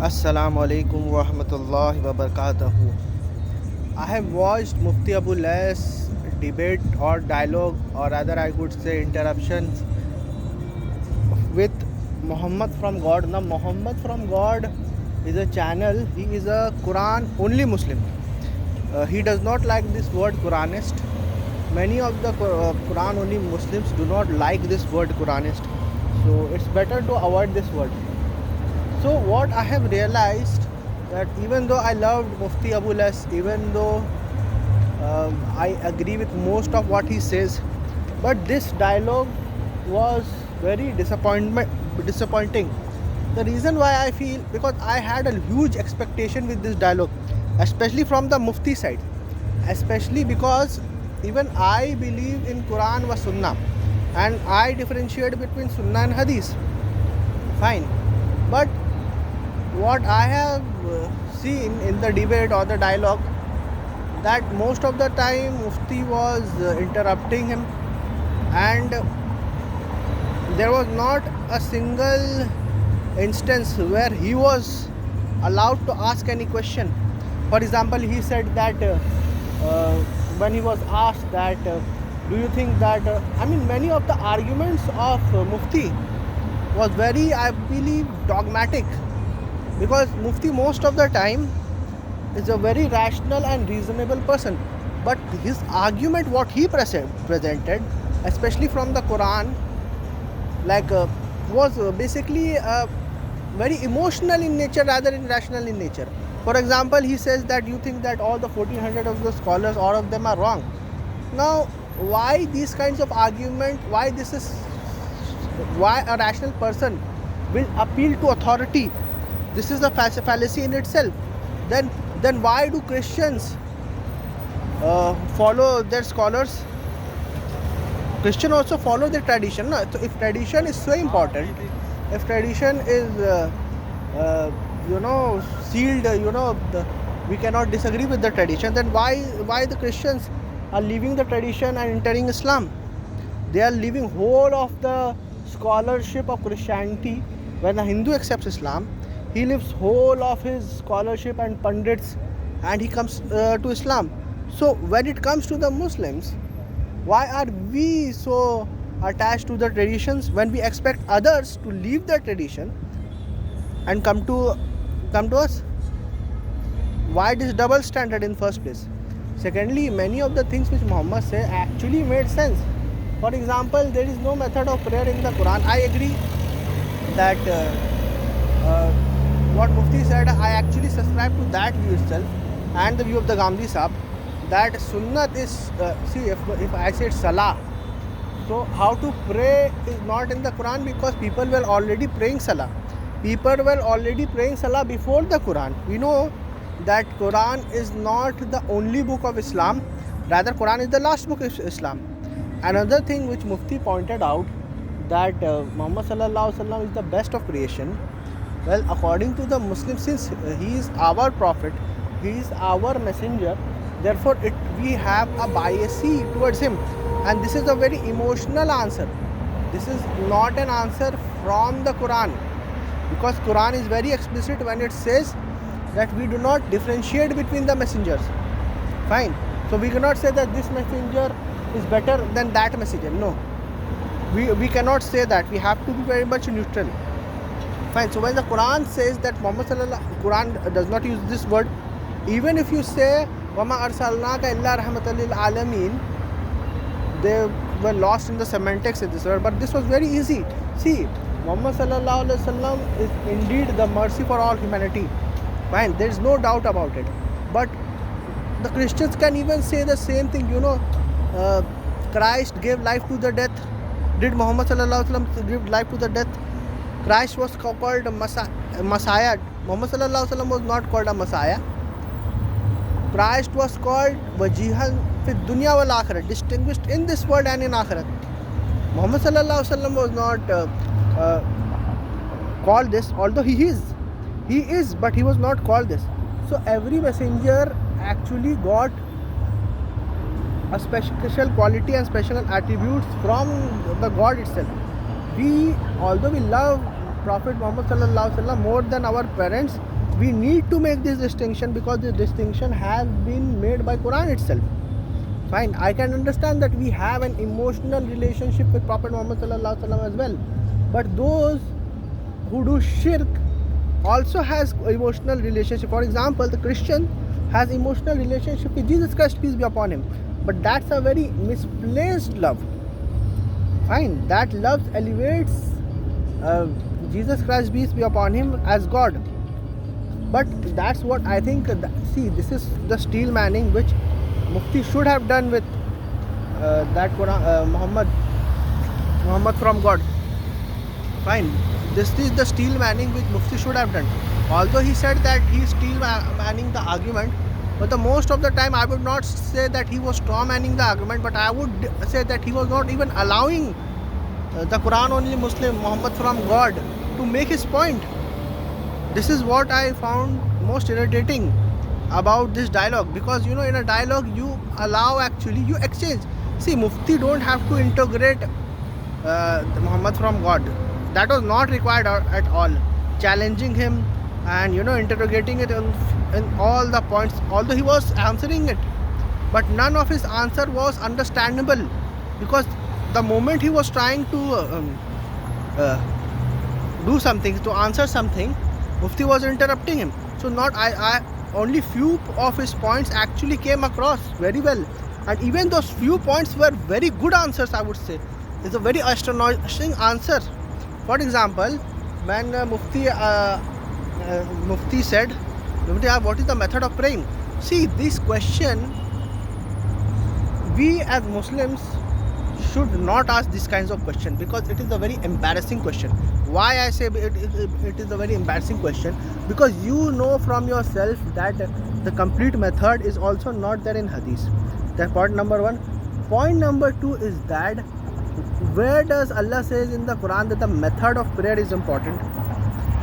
Assalamu alaikum wa rahmatullahi wa barakatuhu. I have watched Mufti Abu Lais debate or dialogue, or rather I could say interruptions with Muhammad from God. Now Muhammad from God is a channel. He is a Quran only Muslim. He does not like this word Quranist. Many of the Quran only Muslims do not like this word Quranist. So it's better to avoid this word. So what I have realized, that even though I loved Mufti Abu Lais, even though I agree with most of what he says, but this dialogue was very disappointing. The reason why I feel, because I had a huge expectation with this dialogue, especially from the Mufti side, especially because even I believe in Quran was Sunnah, and I differentiate between Sunnah and Hadith. Fine, but what I have seen in the debate or the dialogue, that most of the time Mufti was interrupting him, and there was not a single instance where he was allowed to ask any question. For example, he said that when he was asked that do you think that many of the arguments of Mufti was very, I believe, dogmatic, because Mufti most of the time is a very rational and reasonable person, but his argument, what he presented, especially from the Quran, was basically very emotional in nature rather than rational in nature. For example, he says that you think that all the 1400 of the scholars, all of them are wrong. Now, why these kinds of argument? Why a rational person will appeal to authority? This is a fallacy in itself. Then why do Christians follow their scholars? Christian also follow their tradition. No? So if tradition is so important, if tradition is sealed, we cannot disagree with the tradition, then why the Christians are leaving the tradition and entering Islam? They are leaving whole of the scholarship of Christianity. When a Hindu accepts Islam, he leaves whole of his scholarship and pundits, and he comes to Islam. So when it comes to the Muslims, why are we so attached to the traditions when we expect others to leave their tradition and come to us? Why this double standard in first place? Secondly, many of the things which Muhammad said actually made sense. For example, there is no method of prayer in the Quran. I agree that what Mufti said, I actually subscribe to that view itself, and the view of the Ghamdi Sahib, that Sunnat is, if I said Salah, so how to pray is not in the Quran, because people were already praying Salah. People were already praying Salah before the Quran. We know that Quran is not the only book of Islam, rather Quran is the last book of Islam. Another thing which Mufti pointed out, that Muhammad sallallahu alaihi wasallam is the best of creation. Well, according to the Muslims, since he is our prophet, he is our messenger, therefore we have a bias towards him, and this is a very emotional answer. This is not an answer from the Quran, because Quran is very explicit when it says that we do not differentiate between the messengers. Fine, so we cannot say that this messenger is better than that messenger. No, we cannot say that. We have to be very much neutral. Fine, so when the Quran says that Quran does not use this word, even if you say Wama arsalnaka illa rahmatan lil alamin, they were lost in the semantics of this word, but this was very easy. See, Muhammad sallallahu alaihi wasallam is indeed the mercy for all humanity. Fine, there is no doubt about it. But the Christians can even say the same thing. Christ gave life to the death. Did Muhammad sallallahu alaihi wasallam give life to the death? Christ was called a Messiah. Muhammad sallallahu alaihi wasallam was not called a Messiah. Christ was called Wajihan fi dunya wal akhirat, distinguished in this world and in akhirat. Muhammad sallallahu alaihi wasallam was not called this, although he is, but he was not called this. So every messenger actually got a special quality and special attributes from the God itself. Although we love Prophet Muhammad sallallahu alaihi wasallam more than our parents, we need to make this distinction because this distinction has been made by Quran itself. Fine, I can understand that we have an emotional relationship with Prophet Muhammad sallallahu alaihi wasallam as well, but those who do shirk also has emotional relationship. For example, the Christian has emotional relationship with Jesus Christ, peace be upon him, but that's a very misplaced love. Fine, that love elevates Jesus Christ, peace be upon him, as God. But that's what I think. See, this is the steel manning which Mufti should have done with that Quran, Muhammad from God. Fine, this is the steel manning which Mufti should have done. Although he said that he is steel manning the argument, but the most of the time I would not say that he was straw manning the argument, but I would say that he was not even allowing the Quran only Muslim Muhammad from God to make his point. This is what I found most irritating about this dialogue, because in a dialogue you allow, actually you exchange. See, Mufti don't have to integrate Muhammad from God. That was not required at all. Challenging him and interrogating it in all the points, although he was answering it, but none of his answer was understandable, because the moment he was trying to do something, to answer something, Mufti was interrupting him. So I only few of his points actually came across very well, and even those few points were very good answers, I would say. It's a very astonishing answer. For example, when Mufti said, what is the method of praying? See, this question, we as Muslims should not ask these kinds of questions, because it is a very embarrassing question. Why I say it is a very embarrassing question? Because you know from yourself that the complete method is also not there in Hadith. That's point number one. Point number two is that where does Allah says in the Quran that the method of prayer is important?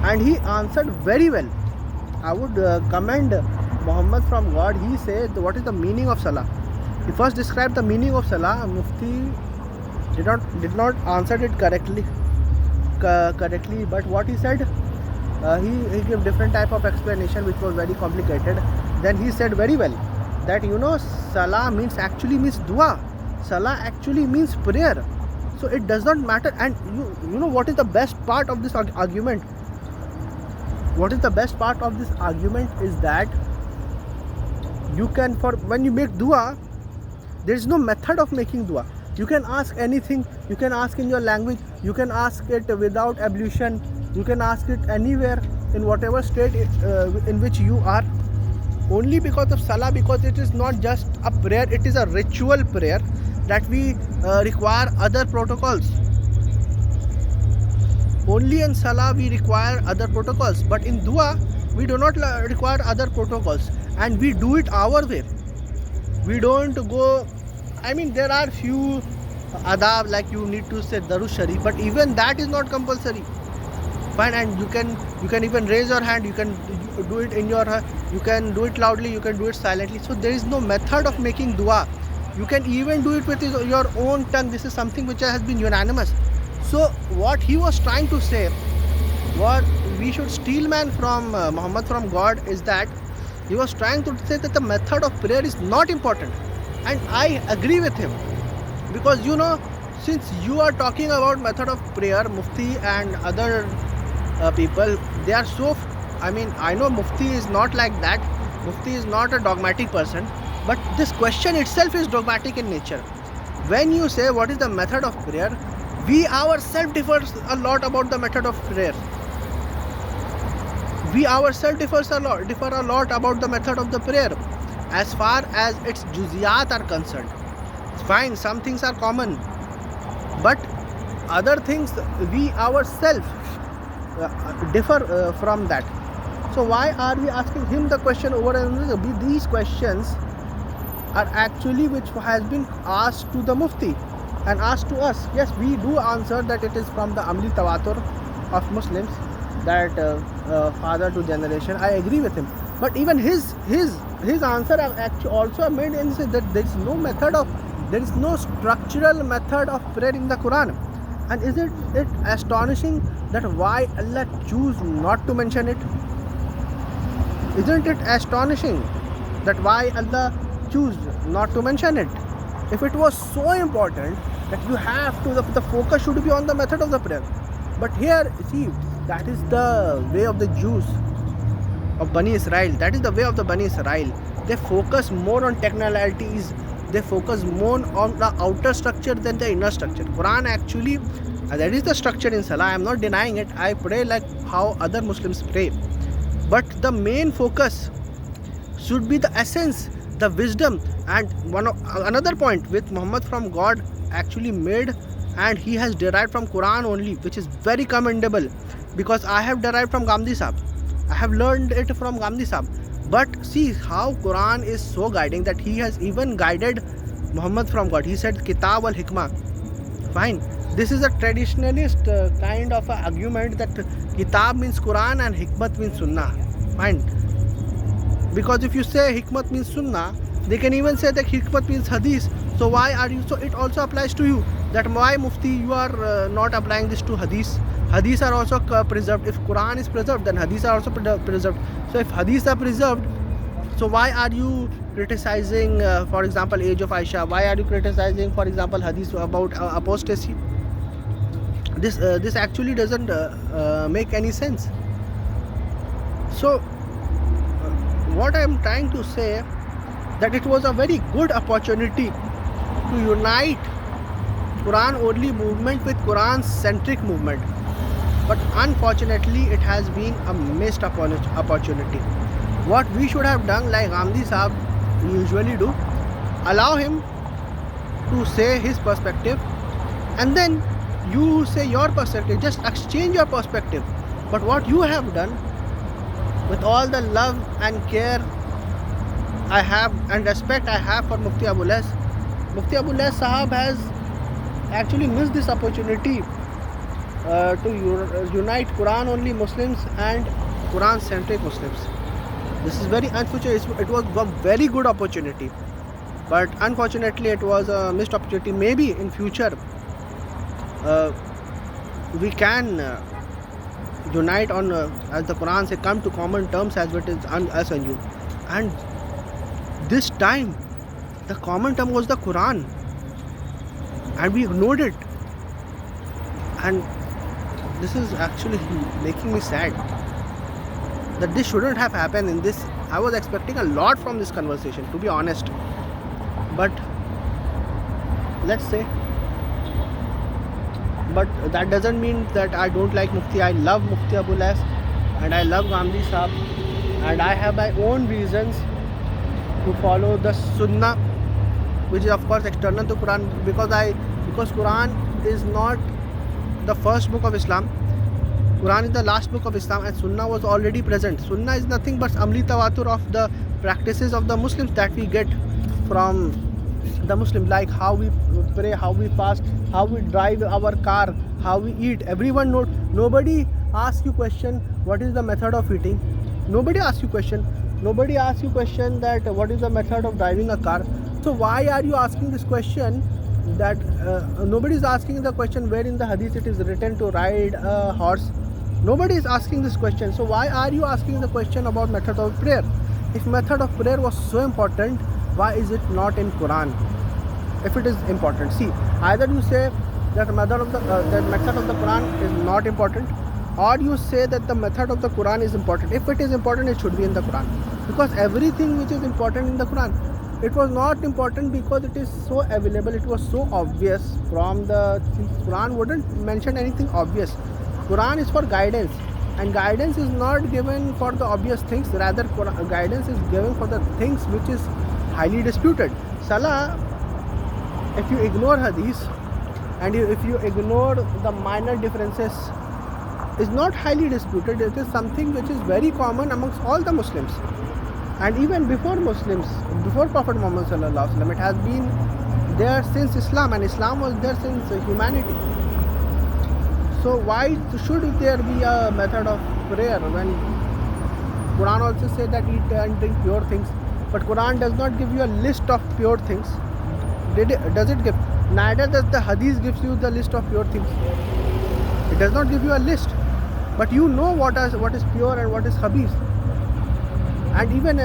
And he answered very well. I would commend Muhammad from God. He said, what is the meaning of Salah? He first described the meaning of Salah. Mufti did not answer it correctly, but what he said, he gave different type of explanation which was very complicated. Then he said very well that Salah actually means dua. Salah actually means prayer. So it does not matter. And you know what is the best part of this argument? What is the best part of this argument is that you can, when you make dua, there is no method of making dua. You can ask anything. You can ask in your language. You can ask it without ablution. You can ask it anywhere, in whatever state in which you are. Only because of Salah, because it is not just a prayer, it is a ritual prayer that we require other protocols. Only in Salah we require other protocols, but in dua we do not require other protocols, and we do it our way. We don't go, there are few adab, like you need to say Darud Sharif, but even that is not compulsory. Fine, and you can even raise your hand, you can do it you can do it loudly, you can do it silently. So there is no method of making dua. You can even do it with your own tongue. This is something which has been unanimous. So what he was trying to say, what we should steal man from Muhammad from God, is that he was trying to say that the method of prayer is not important. And I agree with him, because since you are talking about method of prayer, Mufti and other people, they are so, I know Mufti is not like that. Mufti is not a dogmatic person, but this question itself is dogmatic in nature. When you say what is the method of prayer, we ourselves differ a lot about the method of prayer. We ourselves differ a lot about the method of the prayer, as far as its juziyat are concerned. Fine, some things are common, but other things we ourselves differ from that. So why are we asking him the question over and over? These questions are actually which has been asked to the Mufti and asked to us. Yes, we do answer that it is from the Amli Tawatur of Muslims, that father to generation. I agree with him, but even his answer actually also made him say that there is no structural method of prayer in the Quran. And isn't it astonishing that why Allah choose not to mention it? Isn't it astonishing that why Allah choose not to mention it? If it was so important that you have to, the focus should be on the method of the prayer. But here, see, that is the way of the Jews of Bani Israel. That is the way of the Bani Israel. They focus more on technicalities. They focus more on the outer structure than the inner structure. Quran actually, that is the structure in Salah. I am not denying it. I pray like how other Muslims pray. But the main focus should be the essence, the wisdom, and another point with Muhammad from God actually made, and he has derived from Quran only, which is very commendable, because I have derived from Ghamidi Sahib. I have learned it from Ghamidi Sahib. But see how Quran is so guiding that he has even guided Muhammad from God. He said Kitab al Hikmah. Fine. This is a traditionalist kind of a argument that Kitab means Quran and Hikmat means Sunnah. Fine. Because if you say Hikmat means Sunnah, they can even say that Hikmat means Hadith. So why are you? So it also applies to you. That why Mufti you are not applying this to Hadith. Hadith are also preserved. If Quran is preserved, then Hadith are also preserved. So if Hadith are preserved, so why are you criticizing, for example, age of Aisha? Why are you criticizing, for example, Hadith about apostasy? This actually doesn't make any sense. So what I am trying to say, that it was a very good opportunity to unite Quran only movement with Quran centric movement, but unfortunately it has been a missed opportunity. What we should have done, like Ghamidi Sahib usually do, allow him to say his perspective, and then you say your perspective, just exchange your perspective. But what you have done, with all the love and care I have and respect I have for Mufti Abu Lays Sahab has actually missed this opportunity to unite Quran only Muslims and Quran centric Muslims. This is very unfortunate. It was a very good opportunity, but unfortunately it was a missed opportunity. Maybe in future we can unite on, as the Quran says, come to common terms as it is us and you. And this time the common term was the Quran, and we ignored it, and this is actually making me sad that this shouldn't have happened in this. I was expecting a lot from this conversation, to be honest, but let's say, but that doesn't mean that I don't like Mufti. I love Mufti Abu Lays and I love Ghamidi Sahib, and I have my own reasons to follow the Sunnah, which is of course external to Quran, because Quran is not the first book of Islam. Quran is the last book of Islam, and Sunnah was already present. Sunnah is nothing but amli tawatur of the practices of the Muslims that we get from the Muslim, like how we pray, how we fast, how we drive our car, how we eat. Everyone knows. Nobody asks you question what is the method of eating. Nobody asks you question. Nobody asks you question that what is the method of driving a car. So why are you asking this question? That nobody is asking the question where in the hadith it is written to ride a horse. Nobody is asking this question. So why are you asking the question about method of prayer? If method of prayer was so important, why is it not in Quran? If it is important, see, either you say that the method of the Quran is not important, or you say that the method of the Quran is important. If it is important, it should be in the Quran, because everything which is important in the Quran, it was not important because it is so available, it was so obvious from the Quran wouldn't mention anything obvious. Quran is for guidance, and guidance is not given for the obvious things, rather guidance is given for the things which is highly disputed. Salah, if you ignore hadith and if you ignore the minor differences, is not highly disputed. It is something which is very common amongst all the Muslims, and even before Muslims, before Prophet Muhammad sallallahu alaihi wasallam, it has been there since Islam, and Islam was there since humanity. So why should there be a method of prayer when Quran also says that eat and drink pure things? But Quran does not give you a list of pure things. Does it give? Neither does the hadith gives you the list of pure things. It does not give you a list, but you know what is pure and what is khabith. And even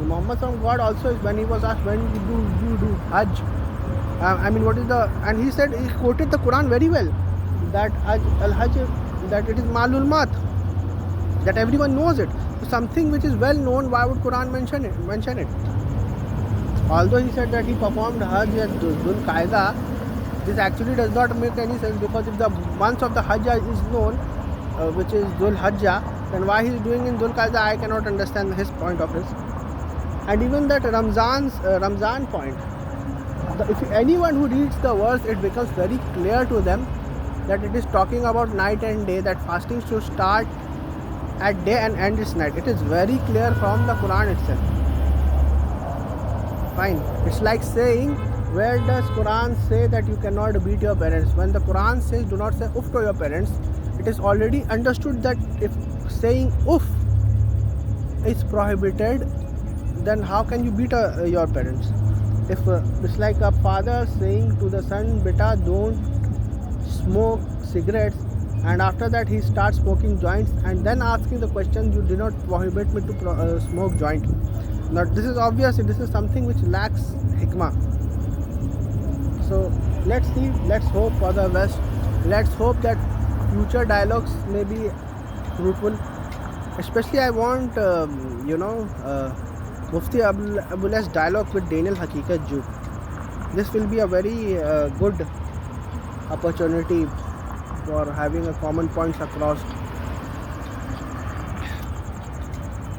Muhammad from God also, when he was asked, when do you do Hajj? What is the, and he said, he quoted the Quran very well, that al-Hajj, that it is malul mat, that everyone knows it. So something which is well known, why would Quran mention it? Although he said that he performed Hajj at Dhul Qaeda, this actually does not make any sense, because if the month of the Hajj is known, which is Dhul Hajjah, then why he is doing in Dhul Qaeda, I cannot understand his point of his. And even that Ramzan point, if anyone who reads the verse, it becomes very clear to them that it is talking about night and day, that fasting should start at day and end its night. It is very clear from the Quran itself. Fine. It's like saying, where does Quran say that you cannot beat your parents? When the Quran says do not say uff to your parents, it is already understood that if saying uff is prohibited, then how can you beat your parents? If it's like a father saying to the son, beta, don't smoke cigarettes, and after that he starts smoking joints, and then asking the question, you did not prohibit me to smoke joint. Now this is obviously, this is something which lacks hikmah. So let's see, let's hope for the best. Let's hope that future dialogues may be fruitful. Especially I want Mufti Abul's dialogue with Daniel Haqiqat Ju. This will be a very good opportunity for having a common points across